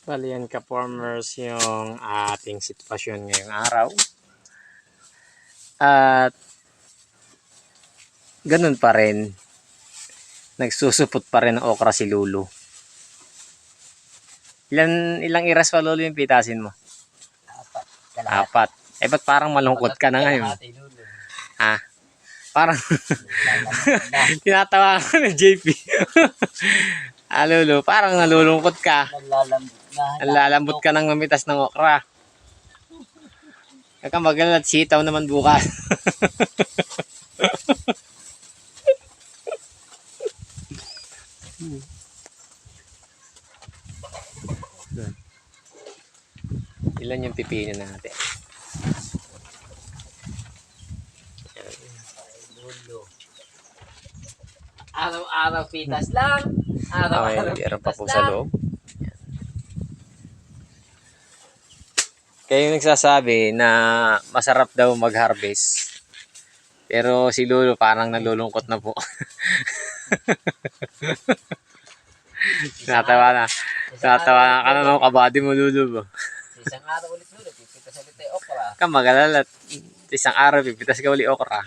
Bali yan ka-farmers yung ating sitwasyon ngayong araw. At ganun pa rin. Nagsusupot pa rin ng okra si Lulu. Ilang iras pa Lulu yung pitasin mo? Apat. Eh ba't parang malungkot ka na ngayon? Ha? Parang tinatawa ka ni JP. Lulu, parang nalulungkot ka. Nalalambot ka ng mamitas ng okra. Kaya magalat, sitaw naman bukas. Ilan yung pipino natin? Araw-araw pitas lang. Araw-araw Meron pa pitas po lang. sa loob. Kayo nagsasabi na masarap daw mag-harvest. Pero si Lulu parang nalulungkot na po. Natawa na. Natawa na ka na ng kabady mo, Lulu. Isang araw ulit pipitas ulit tayo okra. Ka mag-alala. Isang araw, pipitas ka uli okra.